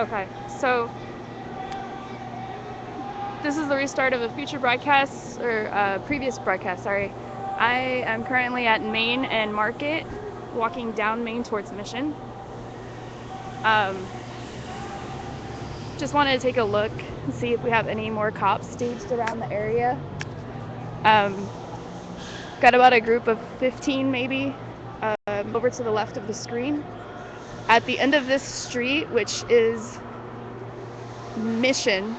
Okay, so this is the restart of a future broadcast, or previous broadcast, sorry. I am currently at Main and Market, walking down Main towards Mission. Just wanted to take a look and see if we have any more cops staged around the area. Got about a group of 15 maybe over to the left of the screen. At the end of this street, which is Mission,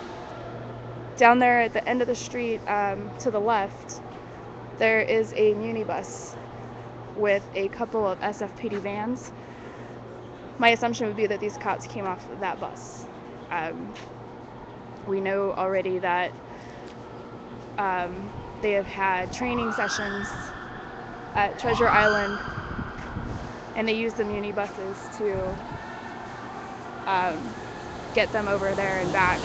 down there at the end of the street to the left, there is a minibus with a couple of SFPD vans. My assumption would be that these cops came off of that bus. We know already that they have had training sessions at Treasure Island, and they use the minibuses to get them over there and back.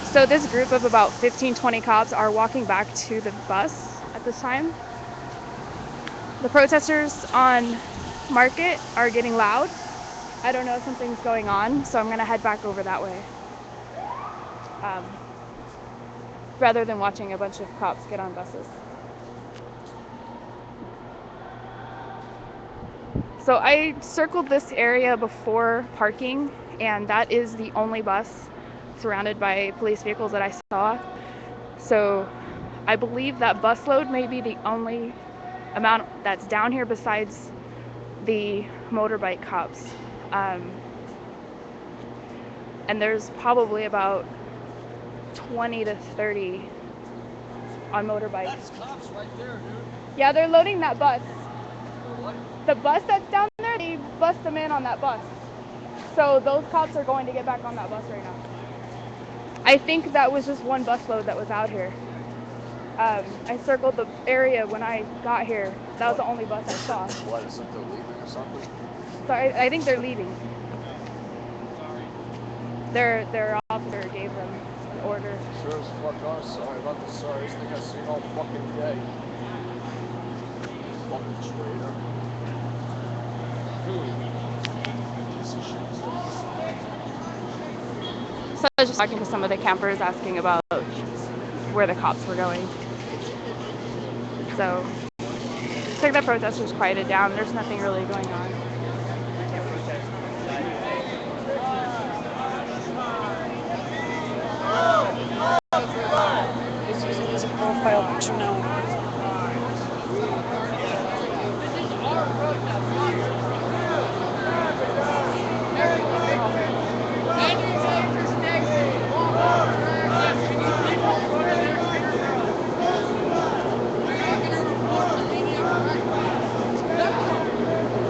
So this group of about 15-20 cops are walking back to the bus at this time. The protesters on Market are getting loud. I don't know if something's going on, so I'm gonna head back over that way. Rather than watching a bunch of cops get on buses. So I circled this area before parking, and that is the only bus surrounded by police vehicles that I saw. So I believe that busload may be the only amount that's down here besides the motorbike cops. And there's probably about 20 to 30 on motorbikes. That's cops right there, dude. Yeah, they're loading that bus. What? The bus that's down there, they bust them in on that bus. So those cops are going to get back on that bus right now. I think that was just one busload that was out here. I circled the area when I got here. That was the only bus I saw. What, is it they're leaving or something? So I think they're leaving. Their officer gave them an order. Sure as fuck are. Sorry about the sorry. This thing I've seen all fucking day. Fucking traitor. So I was just talking to some of the campers, asking about where the cops were going. So looks like the protesters quieted down. There's nothing really going on. He's using his profile picture now.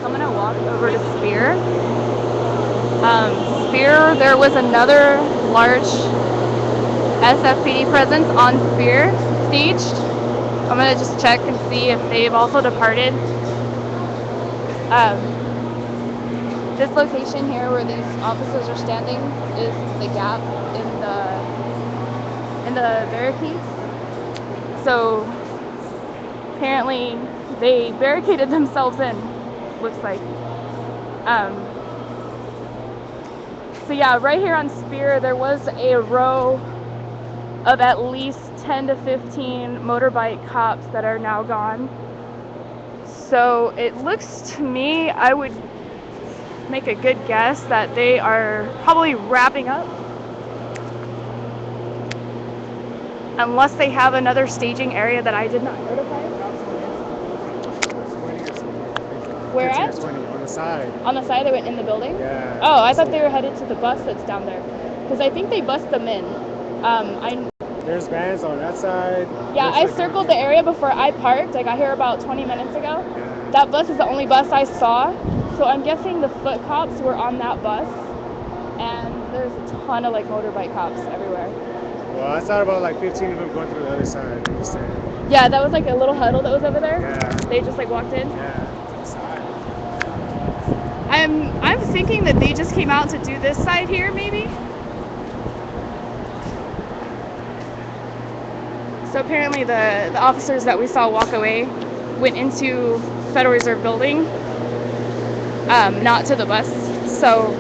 I'm gonna walk over to Spear. Spear, there was another large SFPD presence on Spear staged. I'm gonna just check and see if they've also departed. This location here where these officers are standing is the gap in the barricades. So apparently they barricaded themselves in, looks like. So yeah, right here on Spear there was a row of at least 10 to 15 motorbike cops that are now gone. So it looks to me, I would make a good guess that they are probably wrapping up. Unless they have another staging area that I did not notify. Where at? 20 on the side. On the side, they went in the building? Yeah. Oh, I thought they were headed to the bus that's down there. Because I think they bust them in. There's vans on that side. Yeah, I circled the area before I parked. I got here about 20 minutes ago. That bus is the only bus I saw. So I'm guessing the foot cops were on that bus. And there's a ton of like motorbike cops everywhere. Well, I saw about like 15 of them going through the other side. Yeah, that was like a little huddle that was over there. Yeah. They just like walked in. Yeah, to the side. I'm thinking that they just came out to do this side here, maybe. So apparently the officers that we saw walk away went into Federal Reserve building, not to the bus. So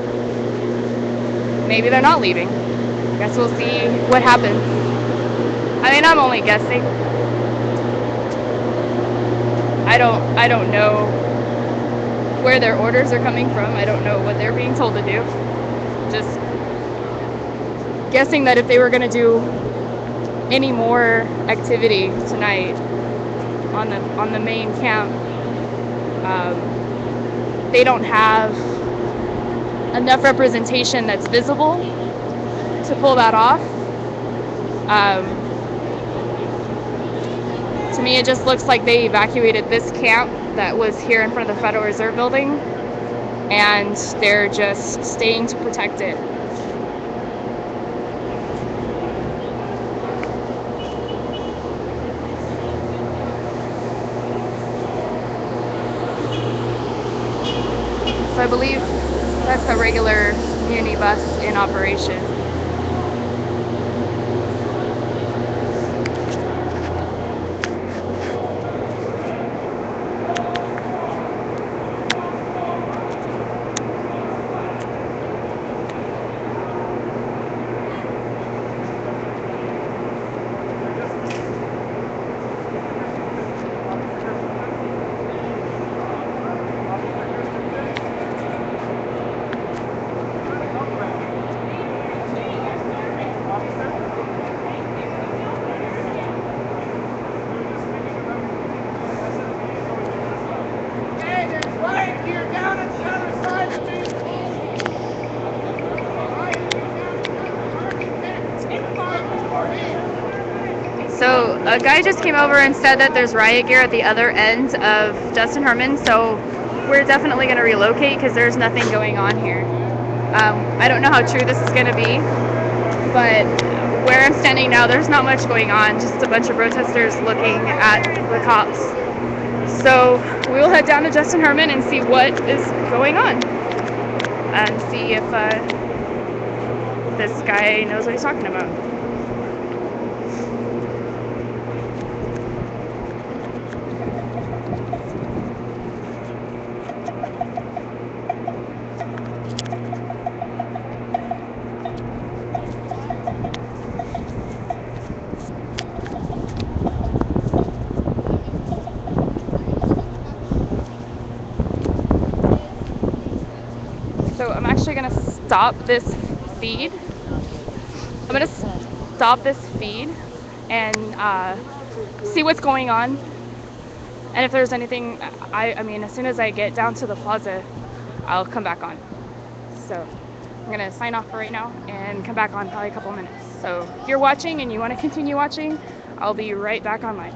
maybe they're not leaving. Guess we'll see what happens. I mean, I'm only guessing. I don't know where their orders are coming from. I don't know what they're being told to do. Just guessing that if they were going to do any more activity tonight on the main camp, they don't have enough representation that's visible to pull that off. To me, it just looks like they evacuated this camp that was here in front of the Federal Reserve Building, and they're just staying to protect it. So I believe that's a regular muni bus in operation. So a guy just came over and said that there's riot gear at the other end of Justin Herman, so we're definitely going to relocate because there's nothing going on here. I don't know how true this is going to be, but where I'm standing now, there's not much going on, just a bunch of protesters looking at the cops. So we will head down to Justin Herman and see what is going on and see if this guy knows what he's talking about. So I'm actually going to stop this feed. I'm going to stop this feed and see what's going on. And if there's anything, I mean, as soon as I get down to the plaza, I'll come back on. So I'm going to sign off for right now and come back on probably a couple minutes. So if you're watching and you want to continue watching, I'll be right back online.